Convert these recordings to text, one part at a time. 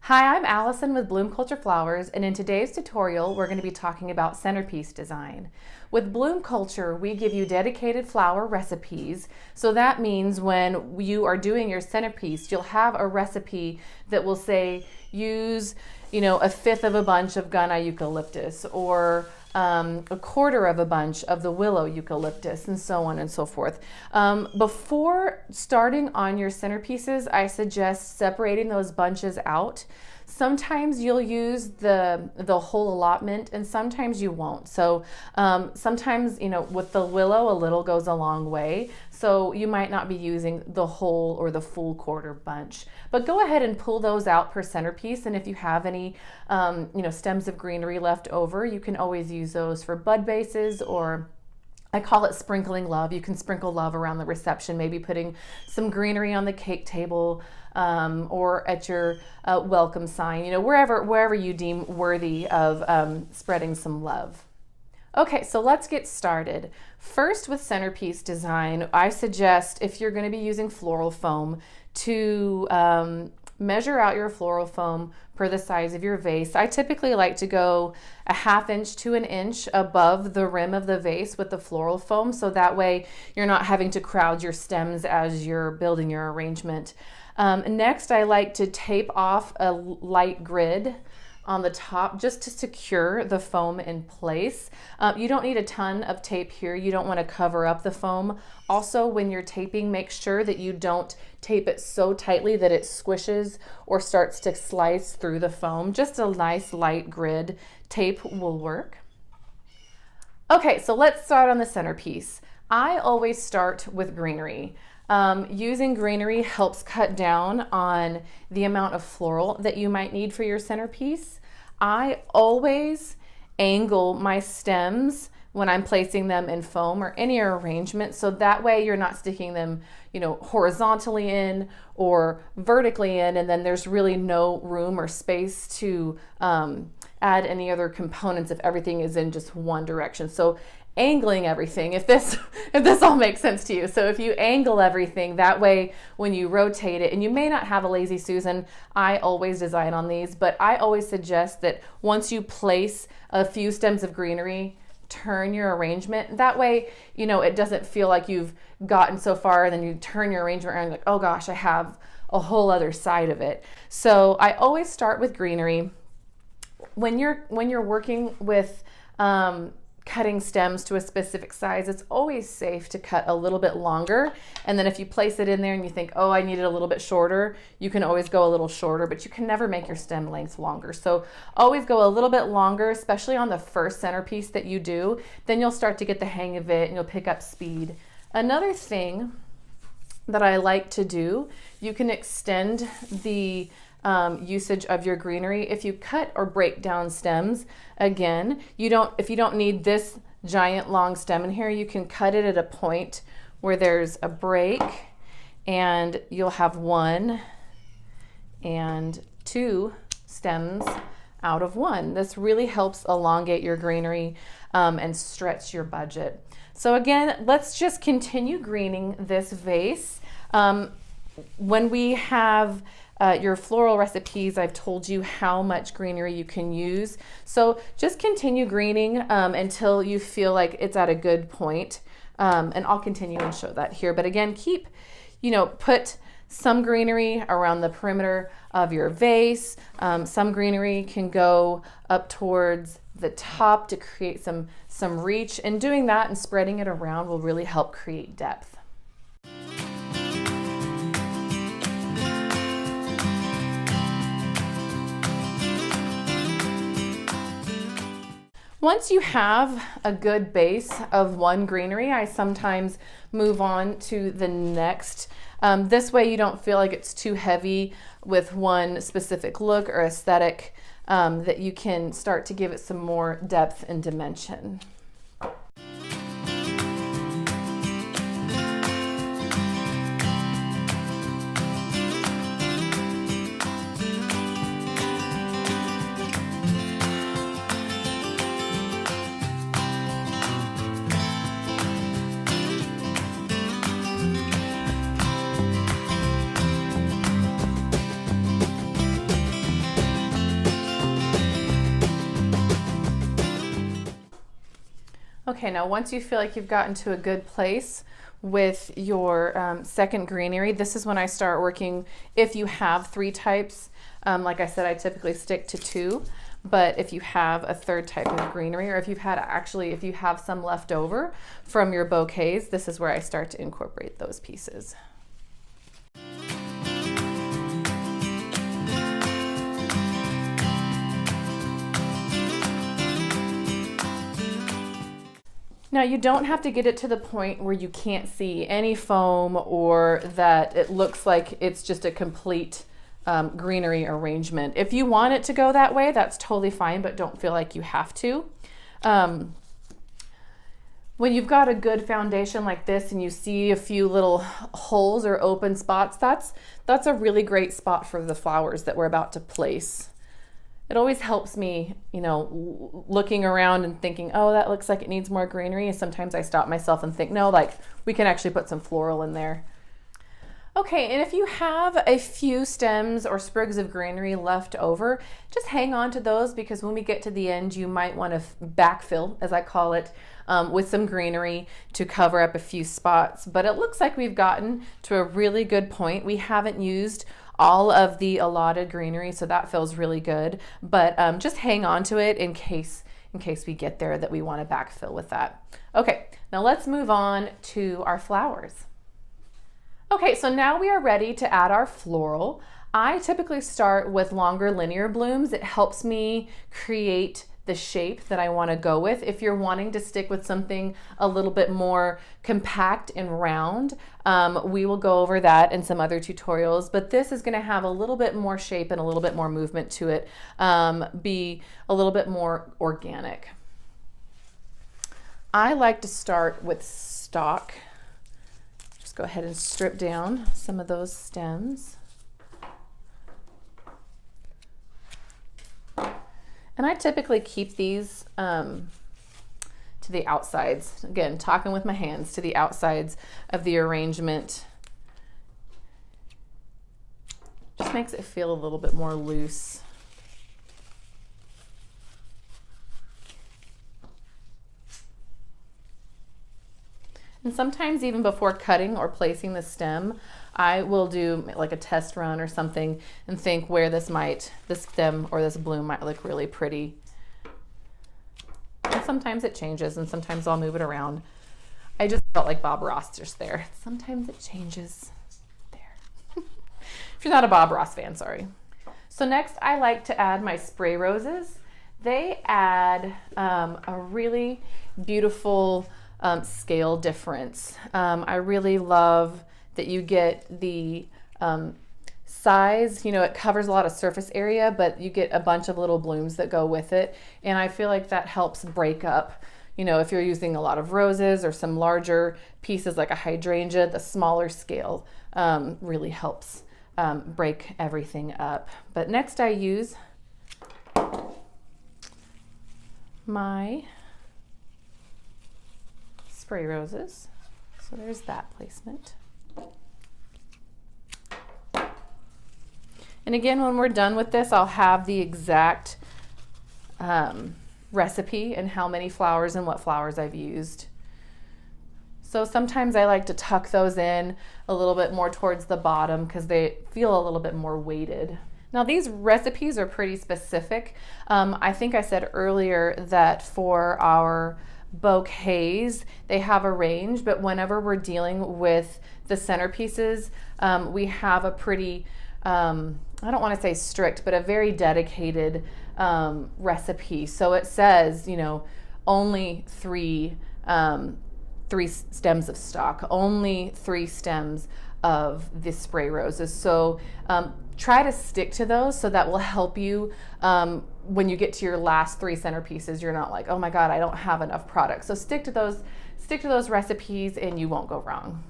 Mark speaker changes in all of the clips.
Speaker 1: Hi, I'm Allison with Bloom Culture Flowers, and in today's tutorial, we're going to be talking about centerpiece design. With Bloom Culture, we give you dedicated flower recipes, so that means when you are doing your centerpiece, you'll have a recipe that will say, use, a fifth of a bunch of Gunni eucalyptus, or a quarter of a bunch of the Willow eucalyptus, and so on and so forth. Before starting on your centerpieces, I suggest separating those bunches out. Sometimes you'll use the whole allotment and sometimes you won't. So sometimes, with the Willow, a little goes a long way. So you might not be using the whole or the full quarter bunch. But go ahead and pull those out per centerpiece. And if you have any, stems of greenery left over, you can always use those for bud bases, or I call it sprinkling love. You can sprinkle love around the reception, maybe putting some greenery on the cake table, or at your welcome sign, wherever you deem worthy of spreading some love. Okay, so let's get started. First, with centerpiece design, I suggest, if you're going to be using floral foam, to measure out your floral foam per the size of your vase. I typically like to go a ½ inch to an inch above the rim of the vase with the floral foam, so that way you're not having to crowd your stems as you're building your arrangement. Next, I like to tape off a light grid on the top just to secure the foam in place. You don't need a ton of tape here. You don't want to cover up the foam. Also, when you're taping, make sure that you don't tape it so tightly that it squishes or starts to slice through the foam. Just a nice light grid tape will work. Okay, so let's start on the centerpiece. I always start with greenery. Using greenery helps cut down on the amount of floral that you might need for your centerpiece. I always angle my stems when I'm placing them in foam or any arrangement, so that way you're not sticking them, horizontally in or vertically in, and then there's really no room or space to add any other components if everything is in just one direction. So angling everything, if this all makes sense to you. So if you angle everything, that way when you rotate it, and you may not have a Lazy Susan, I always design on these, but I always suggest that once you place a few stems of greenery, turn your arrangement. That way, it doesn't feel like you've gotten so far and then you turn your arrangement around and like, oh gosh, I have a whole other side of it. So I always start with greenery. When you're working with cutting stems to a specific size, it's always safe to cut a little bit longer. And then if you place it in there and you think, oh, I need it a little bit shorter, you can always go a little shorter, but you can never make your stem length longer. So always go a little bit longer, especially on the first centerpiece that you do. Then you'll start to get the hang of it and you'll pick up speed. Another thing that I like to do, you can extend the usage of your greenery. If you cut or break down stems, again, if you don't need this giant long stem in here, you can cut it at a point where there's a break, and you'll have 1 and 2 stems out of 1. This really helps elongate your greenery and stretch your budget. So again, let's just continue greening this vase. When we have your floral recipes, I've told you how much greenery you can use. So just continue greening until you feel like it's at a good point. And I'll continue and show that here. But again, put some greenery around the perimeter of your vase. Some greenery can go up towards the top to create some reach. And doing that and spreading it around will really help create depth. Once you have a good base of 1 greenery, I sometimes move on to the next. This way you don't feel like it's too heavy with one specific look or aesthetic, that you can start to give it some more depth and dimension. Okay, now once you feel like you've gotten to a good place with your second greenery, this is when I start working. If you have 3 types, like I said, I typically stick to 2, but if you have a 3rd type of greenery, or if you have some left over from your bouquets, this is where I start to incorporate those pieces. Now you don't have to get it to the point where you can't see any foam or that it looks like it's just a complete greenery arrangement. If you want it to go that way, that's totally fine, but don't feel like you have to. When you've got a good foundation like this and you see a few little holes or open spots, that's a really great spot for the flowers that we're about to place. It always helps me, you know, looking around and thinking, oh, that looks like it needs more greenery. And sometimes I stop myself and think, no, like we can actually put some floral in there. Okay, and if you have a few stems or sprigs of greenery left over, just hang on to those, because when we get to the end, you might want to backfill, as I call it, with some greenery to cover up a few spots. But it looks like we've gotten to a really good point. We haven't used all of the allotted greenery, so that feels really good. But just hang on to it in case we get there that we want to backfill with that. Okay, now let's move on to our flowers. Okay, so now we are ready to add our floral. I typically start with longer linear blooms. It helps me create the shape that I want to go with. If you're wanting to stick with something a little bit more compact and round, we will go over that in some other tutorials, but this is going to have a little bit more shape and a little bit more movement to it, be a little bit more organic. I like to start with stalk. Just go ahead and strip down some of those stems. And I typically keep these to the outsides. Again, talking with my hands, to the outsides of the arrangement. Just makes it feel a little bit more loose. And sometimes even before cutting or placing the stem, I will do like a test run or something and think where this stem or this bloom might look really pretty. And sometimes it changes and sometimes I'll move it around. I just felt like Bob Ross just there. Sometimes it changes there. If you're not a Bob Ross fan, sorry. So next I like to add my spray roses. They add a really beautiful scale difference. I really love that you get the size, you know, it covers a lot of surface area, but you get a bunch of little blooms that go with it. And I feel like that helps break up, you know, if you're using a lot of roses or some larger pieces like a hydrangea, the smaller scale really helps break everything up. But next I use my spray roses. So there's that placement. And again, when we're done with this, I'll have the exact recipe and how many flowers and what flowers I've used. So sometimes I like to tuck those in a little bit more towards the bottom because they feel a little bit more weighted. Now these recipes are pretty specific. I think I said earlier that for our bouquets, they have a range, but whenever we're dealing with the centerpieces, we have a pretty, I don't want to say strict, but a very dedicated recipe. So it says, you know, only three stems of stalk, only 3 stems of the spray roses. So try to stick to those, so that will help you when you get to your last 3 centerpieces. You're not like, oh my God, I don't have enough product. So stick to those recipes and you won't go wrong.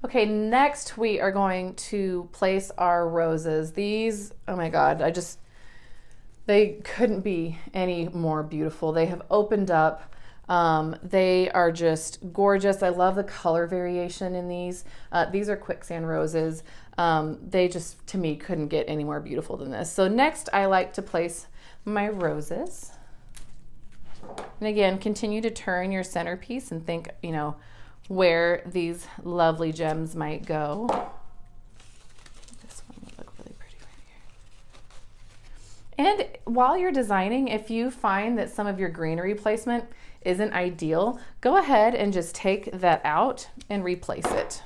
Speaker 1: Okay, next we are going to place our roses. These, oh my God, they couldn't be any more beautiful. They have opened up. They are just gorgeous. I love the color variation in these. These are quicksand roses. They just, to me, couldn't get any more beautiful than this. So next I like to place my roses. And again, continue to turn your centerpiece and think, where these lovely gems might go. This one would look really pretty right here. And while you're designing, if you find that some of your greenery placement isn't ideal, go ahead and just take that out and replace it.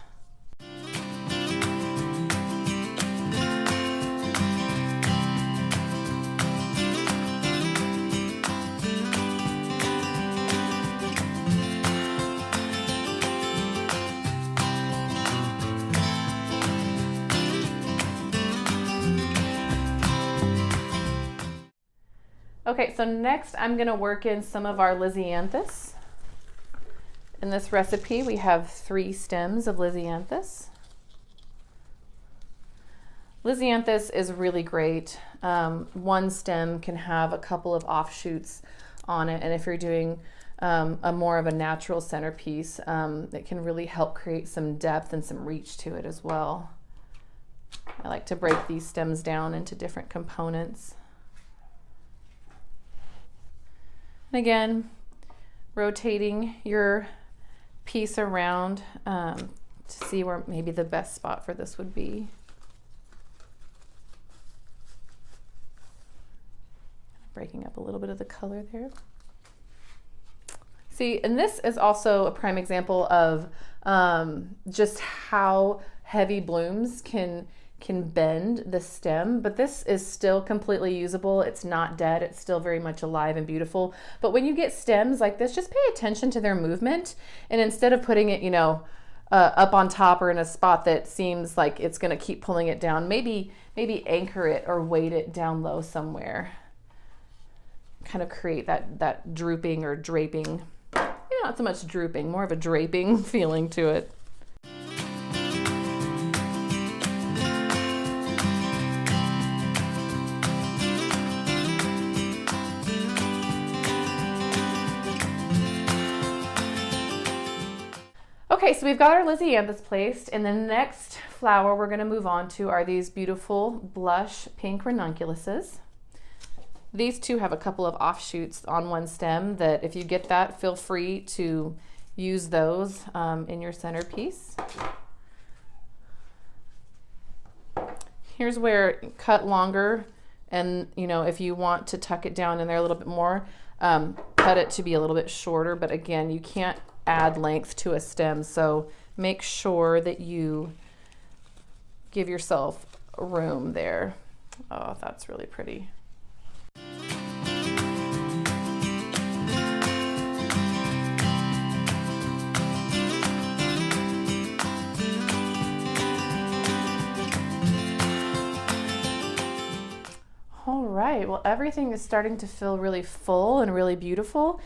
Speaker 1: Okay, so next I'm going to work in some of our Lisianthus. In this recipe we have 3 stems of Lisianthus. Lisianthus is really great. One stem can have a couple of offshoots on it, and if you're doing a more of a natural centerpiece, it can really help create some depth and some reach to it as well. I like to break these stems down into different components. And again, rotating your piece around to see where maybe the best spot for this would be. Breaking up a little bit of the color there. See, and this is also a prime example of just how heavy blooms can bend the stem, but this is still completely usable. It's not dead. It's still very much alive and beautiful. But when you get stems like this, just pay attention to their movement. And instead of putting it, up on top or in a spot that seems like it's going to keep pulling it down, maybe anchor it or weight it down low somewhere. Kind of create that drooping or draping, not so much drooping, more of a draping feeling to it. Okay, so we've got our Lisianthus placed, and the next flower we're going to move on to are these beautiful blush pink ranunculuses. These two have a couple of offshoots on one stem that if you get that, feel free to use those in your centerpiece. Here's where cut longer, and if you want to tuck it down in there a little bit more, cut it to be a little bit shorter, but again, you can't add length to a stem, so make sure that you give yourself room there. Oh, that's really pretty. All right, well, everything is starting to feel really full and really beautiful.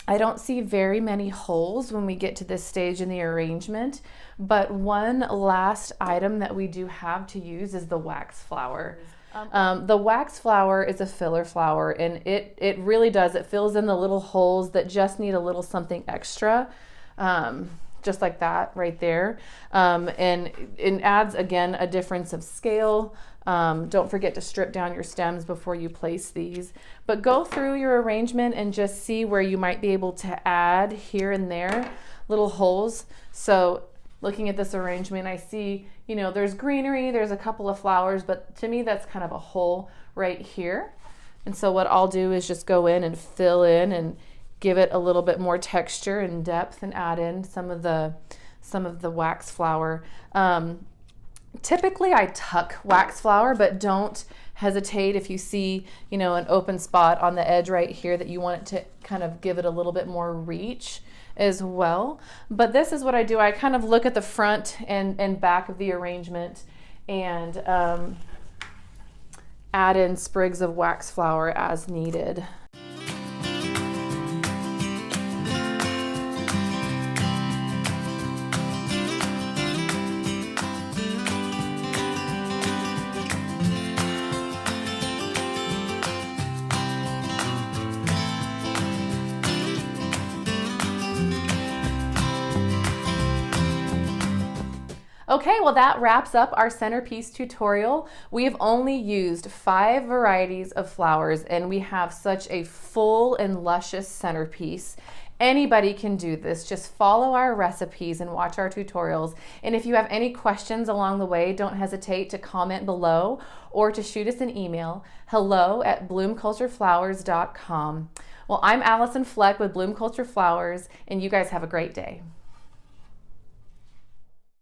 Speaker 1: I don't see very many holes when we get to this stage in the arrangement, but one last item that we do have to use is the wax flower. The wax flower is a filler flower, and it really does. It fills in the little holes that just need a little something extra, just like that right there. And it adds, again, a difference of scale. Don't forget to strip down your stems before you place these, but go through your arrangement and just see where you might be able to add here and there little holes. So looking at this arrangement, I see, there's greenery, there's a couple of flowers, but to me that's kind of a hole right here. And so what I'll do is just go in and fill in and give it a little bit more texture and depth and add in some of the wax flower. Typically I tuck wax flower, but don't hesitate if you see, an open spot on the edge right here that you want it to kind of give it a little bit more reach as well. But this is what I do. I kind of look at the front and back of the arrangement and add in sprigs of wax flower as needed. Okay, well that wraps up our centerpiece tutorial. We've only used 5 varieties of flowers and we have such a full and luscious centerpiece. Anybody can do this. Just follow our recipes and watch our tutorials. And if you have any questions along the way, don't hesitate to comment below or to shoot us an email, hello@bloomcultureflowers.com. Well, I'm Allison Fleck with Bloom Culture Flowers, and you guys have a great day.